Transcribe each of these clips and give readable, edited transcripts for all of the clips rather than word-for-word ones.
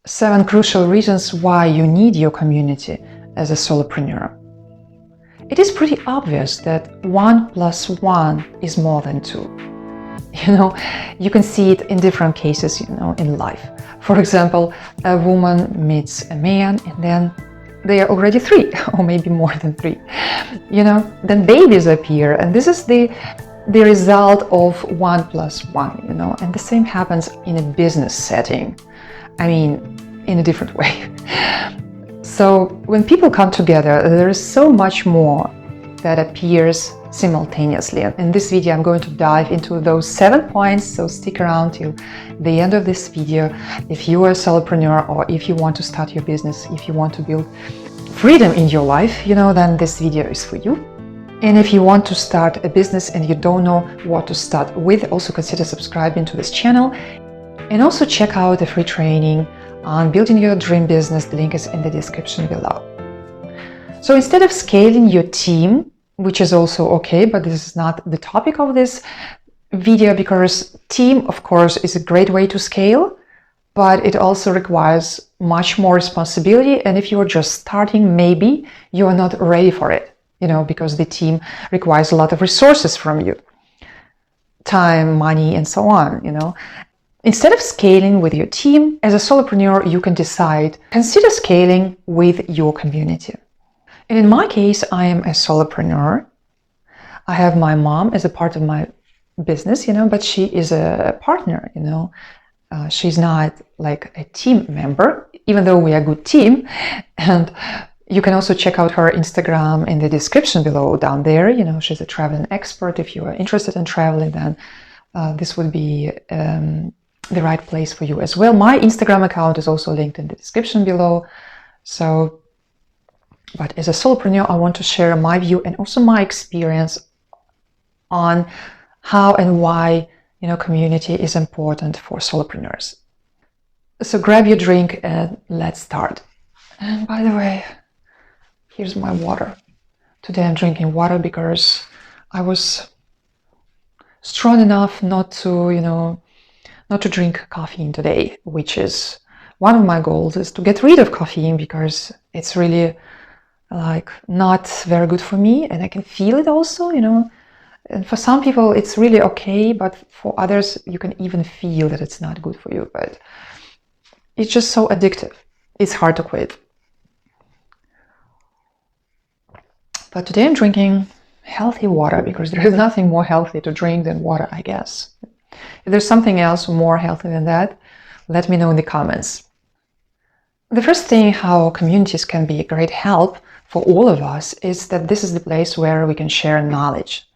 7 crucial reasons why you need your community as a solopreneur. It is pretty obvious that 1 plus 1 is more than 2. You can see it in different cases, in life. For example, a woman meets a man and then they are already 3 or maybe more than 3. Then babies appear, and this is the result of 1 plus 1, and the same happens in a business setting. I mean, in a different way. So when people come together, there is so much more that appears simultaneously. In this video, I'm going to dive into those 7 points, so stick around till the end of this video. If you are a solopreneur, or if you want to start your business, if you want to build freedom in your life, then this video is for you. And if you want to start a business and you don't know what to start with, also consider subscribing to this channel. And also check out the free training on building your dream business. The link is in the description below. So instead of scaling your team, which is also okay, but this is not the topic of this video, because team, of course, is a great way to scale, but it also requires much more responsibility. And if you're just starting, maybe you are not ready for it, because the team requires a lot of resources from you, time, money, and so on, Instead of scaling with your team, as a solopreneur, you can consider scaling with your community. And in my case, I am a solopreneur. I have my mom as a part of my business, but she is a partner, she's not like a team member, even though we are a good team. And you can also check out her Instagram in the description below down there. She's a traveling expert. If you are interested in traveling, then this would be the right place for you as well. My Instagram account is also linked in the description below. But as a solopreneur, I want to share my view and also my experience on how and why, community is important for solopreneurs. So grab your drink and let's start. And by the way, here's my water. Today I'm drinking water because I was strong enough not to drink caffeine today, which is one of my goals, is to get rid of caffeine, because it's really not very good for me, and I can feel it also, and for some people it's really okay, but for others you can even feel that it's not good for you. But it's just so addictive, it's hard to quit. But today I'm drinking healthy water, because there is nothing more healthy to drink than water, I guess. If there's something else more healthy than that, let me know in the comments. The first thing how communities can be a great help for all of us is that this is the place where we can share knowledge.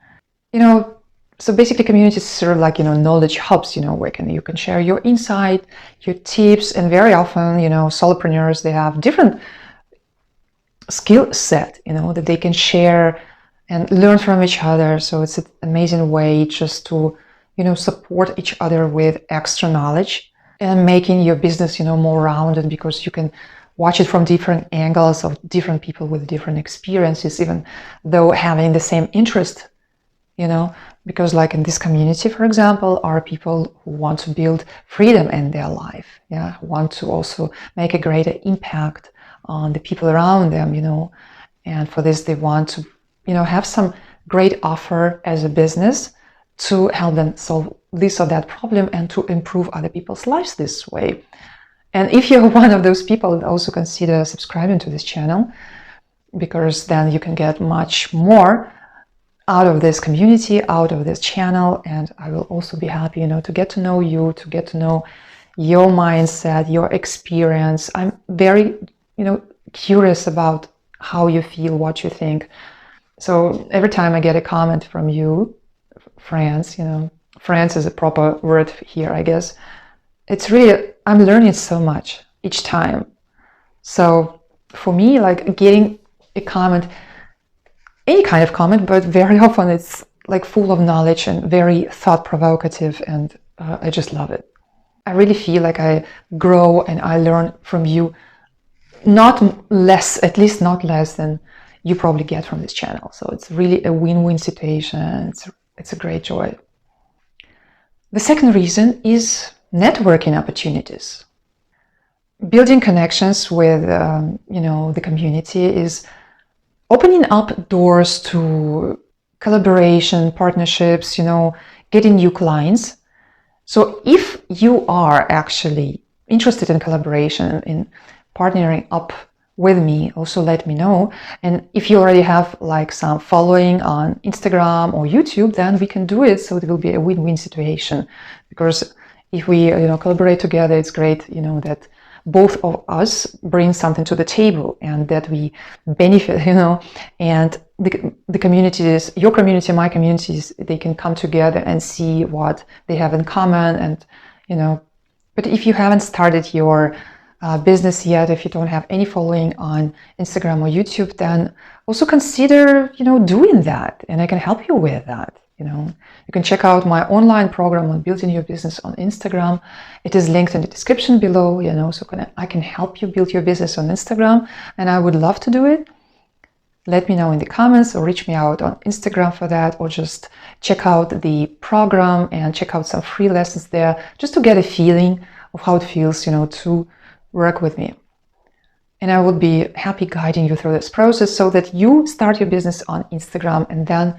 So basically communities serve like, knowledge hubs, where you can share your insight, your tips, and very often, solopreneurs, they have different skill set, that they can share and learn from each other. So it's an amazing way just to support each other with extra knowledge and making your business, more rounded, because you can watch it from different angles of different people with different experiences, even though having the same interest, because like in this community, for example, are people who want to build freedom in their life, who want to also make a greater impact on the people around them, and for this they want to, have some great offer as a business to help them solve this or that problem and to improve other people's lives this way. And if you're one of those people, also consider subscribing to this channel, because then you can get much more out of this community, out of this channel. And I will also be happy, to get to know you, to get to know your mindset, your experience. I'm very, curious about how you feel, what you think. So every time I get a comment from you, friends, friends is a proper word here, I guess. It's really, I'm learning so much each time. So for me, like getting a comment, any kind of comment, but very often it's like full of knowledge and very thought provocative, and I just love it. I really feel like I grow and I learn from you, not less, at least not less than you probably get from this channel. So it's really a win-win situation. It's a great joy. The second reason is networking opportunities. building connections with, the community is opening up doors to collaboration, partnerships, getting new clients. So if you are actually interested in collaboration, in partnering up with me, also let me know. And if you already have like some following on Instagram or YouTube, then we can do it. So it will be a win-win situation, because if we, collaborate together, it's great, that both of us bring something to the table and that we benefit, and the communities, your community, my communities, they can come together and see what they have in common. And, but if you haven't started your business yet, if you don't have any following on Instagram or YouTube, then also consider, doing that. And I can help you with that. You can check out my online program on building your business on Instagram. It is linked in the description below, so I can help you build your business on Instagram, and I would love to do it. Let me know in the comments or reach me out on Instagram for that, or just check out the program and check out some free lessons there just to get a feeling of how it feels, to work with me. And I would be happy guiding you through this process so that you start your business on Instagram, and then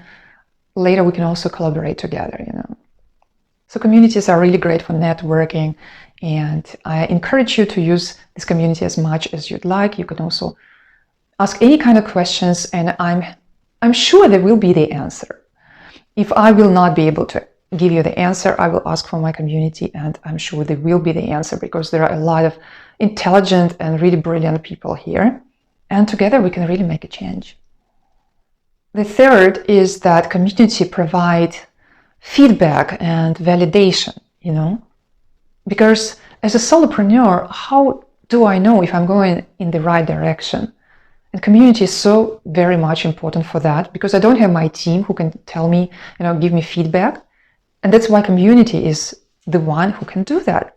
later we can also collaborate together, So communities are really great for networking, and I encourage you to use this community as much as you'd like. You can also ask any kind of questions, and I'm sure there will be the answer. If I will not be able to give you the answer, I will ask for my community, and I'm sure there will be the answer, because there are a lot of intelligent and really brilliant people here, and together we can really make a change. The third is that community provide feedback and validation, because as a solopreneur, how do I know if I'm going in the right direction? And community is so very much important for that, because I don't have my team who can tell me, give me feedback. And that's why community is the one who can do that.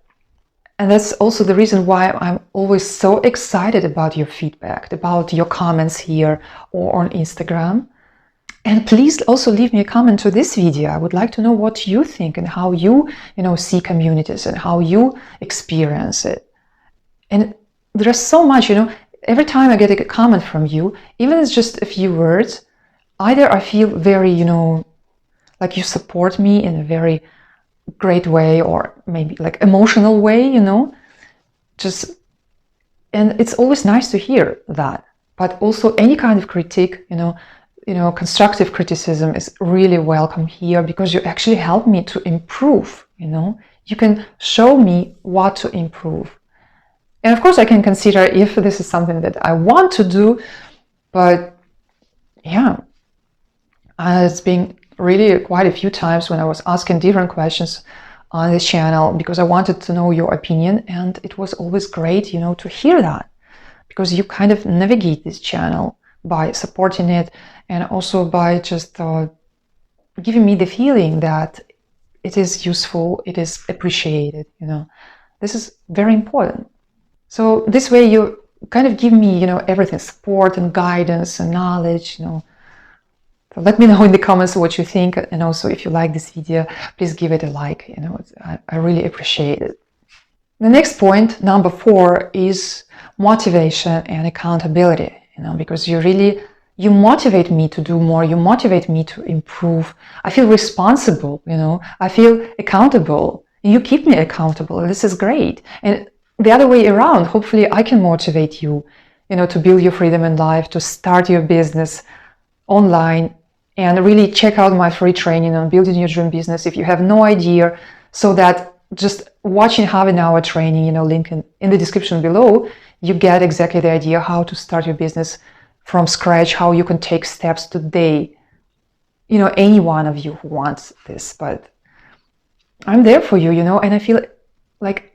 And that's also the reason why I'm always so excited about your feedback, about your comments here or on Instagram. And please also leave me a comment to this video. I would like to know what you think and how you, see communities and how you experience it. And there's so much, every time I get a comment from you, even if it's just a few words, either I feel very, like you support me in a very great way, or maybe like emotional way, and it's always nice to hear that. But also any kind of critique, constructive criticism is really welcome here, because you actually help me to improve, you can show me what to improve. And of course I can consider if this is something that I want to do, but yeah, it's been really quite a few times when I was asking different questions on this channel, because I wanted to know your opinion, and it was always great, to hear that, because you kind of navigate this channel by supporting it, and also by just giving me the feeling that it is useful, it is appreciated, This is very important. So this way you kind of give me, everything, support and guidance and knowledge, So let me know in the comments what you think, and also if you like this video, please give it a like, I really appreciate it. The next point, number 4, is motivation and accountability, because you motivate me to do more, you motivate me to improve. I feel responsible, I feel accountable. You keep me accountable. This is great. And the other way around, hopefully I can motivate you, to build your freedom in life, to start your business online, and really check out my free training on building your dream business if you have no idea, so that just watching half an hour training, link in the description below, you get exactly the idea how to start your business from scratch, how you can take steps today. Any one of you who wants this, but I'm there for you, and I feel like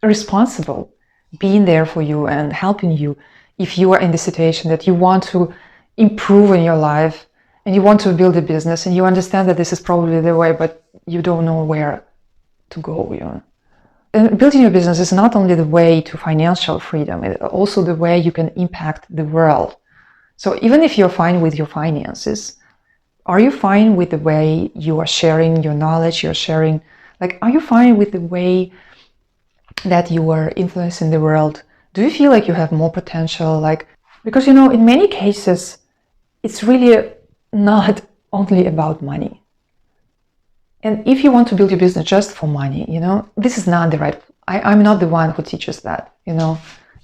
responsible being there for you and helping you if you are in the situation that you want to improve in your life and you want to build a business, and you understand that this is probably the way, but you don't know where to go. And building your business is not only the way to financial freedom, it's also the way you can impact the world. So even if you're fine with your finances, are you fine with the way you are sharing your knowledge, are you fine with the way that you are influencing the world? Do you feel like you have more potential? Because in many cases, it's really not only about money. And if you want to build your business just for money, this is not the right. I'm not the one who teaches that.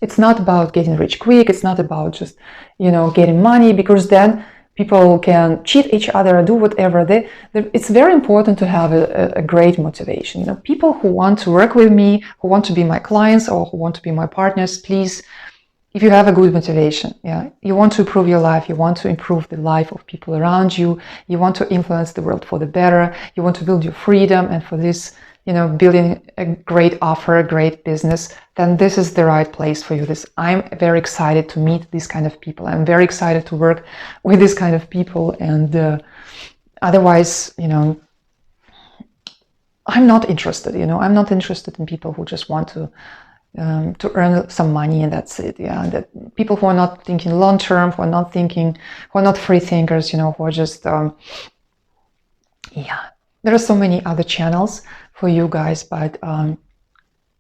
It's not about getting rich quick. It's not about just getting money, because then people can cheat each other, do whatever. It's very important to have a great motivation. People who want to work with me, who want to be my clients or who want to be my partners, please, if you have a good motivation, you want to improve your life, you want to improve the life of people around you, you want to influence the world for the better, you want to build your freedom, and for this, building a great offer, a great business, then this is the right place for you. I'm very excited to meet these kind of people. I'm very excited to work with this kind of people, and otherwise, I'm not interested. I'm not interested in people who just want to earn some money and that's it. That people who are not thinking long term, who are not free thinkers, who are just there are so many other channels for you guys, but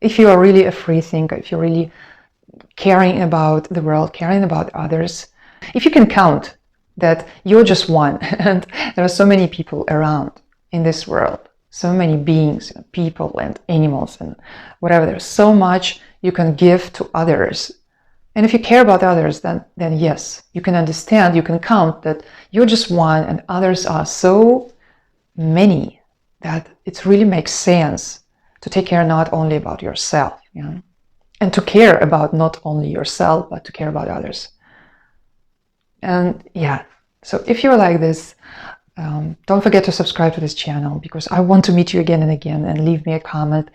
if you are really a free thinker, if you're really caring about the world, caring about others, if you can count that you're just one and there are so many people around in this world, so many beings, people and animals and whatever, there's so much you can give to others. And if you care about others, then yes, you can understand, you can count that you're just one and others are so many that it really makes sense to take care not only about yourself, and to care about not only yourself, but to care about others. And so if you're like this, don't forget to subscribe to this channel, because I want to meet you again and again, and leave me a comment.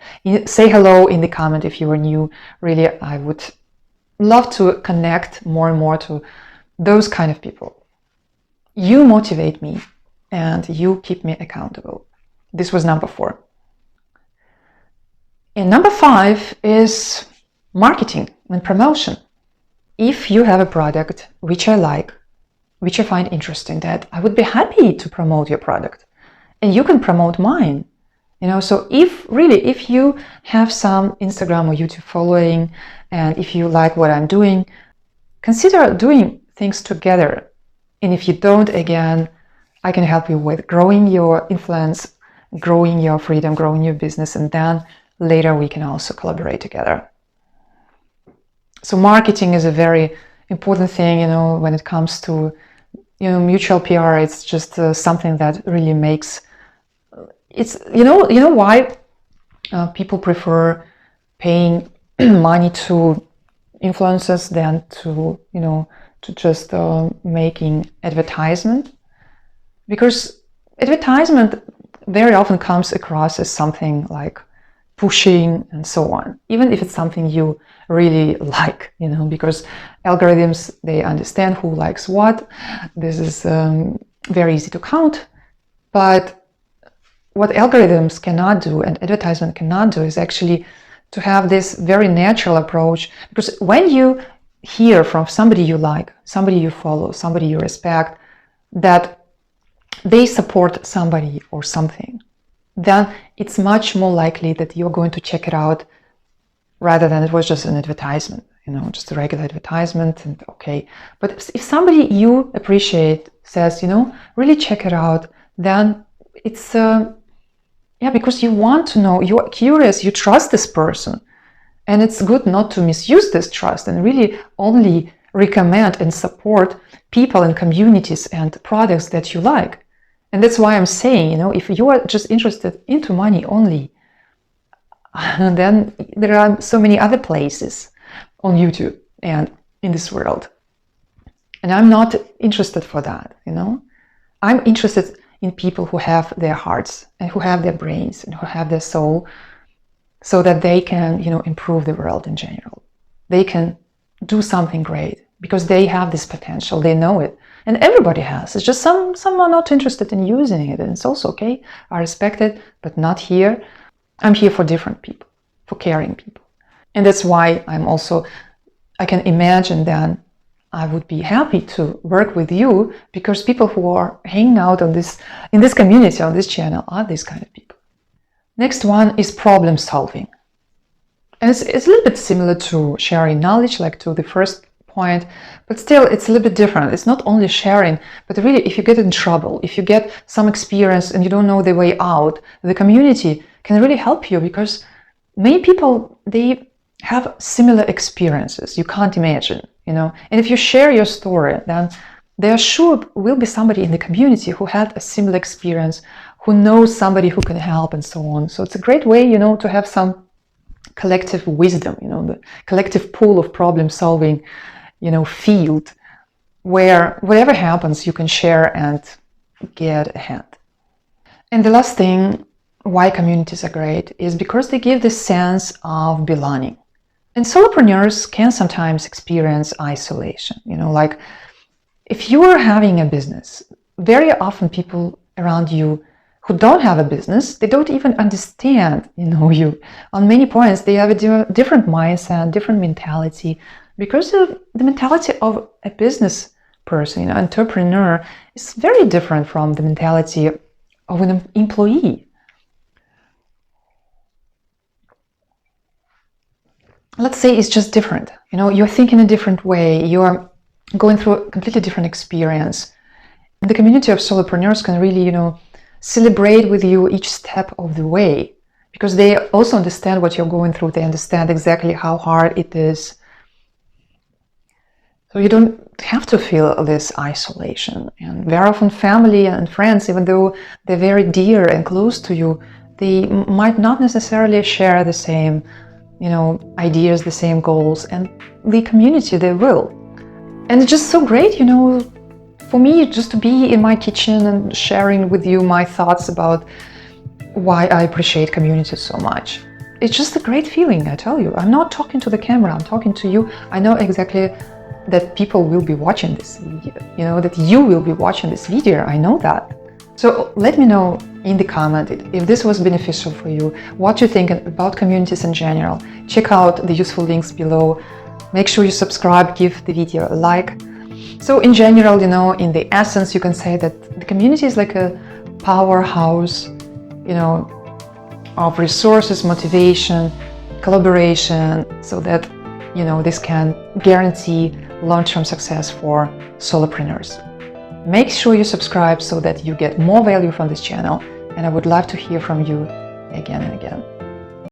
Say hello in the comment if you are new. Really, I would love to connect more and more to those kind of people. You motivate me and you keep me accountable. This was number 4. And number 5 is marketing and promotion. If you have a product which I like, which I find interesting, that I would be happy to promote your product, and you can promote mine. So if you have some Instagram or YouTube following, and if you like what I'm doing, consider doing things together. And if you don't, again, I can help you with growing your influence, growing your freedom, growing your business, and then later we can also collaborate together. So marketing is a very important thing, when it comes to mutual PR. It's just something that really makes it's why people prefer paying money to influencers than to just making advertisement, because advertisement very often comes across as something like pushing and so on, even if it's something you really like, because algorithms, they understand who likes what. This is very easy to count. But what algorithms cannot do and advertisement cannot do is actually to have this very natural approach, because when you hear from somebody you like, somebody you follow, somebody you respect, that they support somebody or something, then it's much more likely that you're going to check it out rather than it was just an advertisement, just a regular advertisement. And okay, but if somebody you appreciate says, really check it out, then it's because you want to know, you're curious, you trust this person, and it's good not to misuse this trust and really only recommend and support people and communities and products that you like. And that's why I'm saying, if you are just interested into money only, then there are so many other places on YouTube and in this world. And I'm not interested for that, I'm interested in people who have their hearts and who have their brains and who have their soul, so that they can, improve the world in general. They can do something great because they have this potential, they know it. And everybody has. It's just some are not interested in using it, and it's also okay. I respect it, but not here. I'm here for different people, for caring people. And that's why I can imagine then I would be happy to work with you, because people who are hanging out in this community, on this channel, are these kind of people. Next one is problem solving. And it's a little bit similar to sharing knowledge, like to the first point, but still it's a little bit different. It's not only sharing, but really if you get in trouble, if you get some experience and you don't know the way out, the community can really help you, because many people, they have similar experiences you can't imagine, you know. And if you share your story, then there sure will be somebody in the community who had a similar experience, who knows somebody who can help, and so on. So it's a great way, you know, to have some collective wisdom, you know, the collective pool of problem solving, you know, field where whatever happens you can share and get ahead. And the last thing why communities are great is because they give this sense of belonging. And solopreneurs can sometimes experience isolation, you know, like if you are having a business, very often people around you who don't have a business, they don't even understand, you know, you. On many points, they have a different mindset, different mentality, because the mentality of a business person, you know, entrepreneur, is very different from the mentality of an employee. Let's say it's just different. You know, you're thinking a different way. You're going through a completely different experience. And the community of solopreneurs can really, you know, celebrate with you each step of the way, because they also understand what you're going through. They understand exactly how hard it is. So you don't have to feel this isolation. And very often family and friends, even though they're very dear and close to you, they might not necessarily share the same, you know, ideas, the same goals, and the community, they will. And it's just so great, you know, for me, just to be in my kitchen and sharing with you my thoughts about why I appreciate communities so much. It's just a great feeling, I tell you. I'm not talking to the camera, I'm talking to you. I know exactly that people will be watching this video, you know, that you will be watching this video. I know that. So let me know in the comment if this was beneficial for you, what you think about communities in general. Check out the useful links below. Make sure you subscribe, give the video a like. So in general, you know, in the essence, you can say that the community is like a powerhouse, you know, of resources, motivation, collaboration, so that, you know, this can guarantee long-term success for solopreneurs. Make sure you subscribe so that you get more value from this channel, and I would love to hear from you again and again.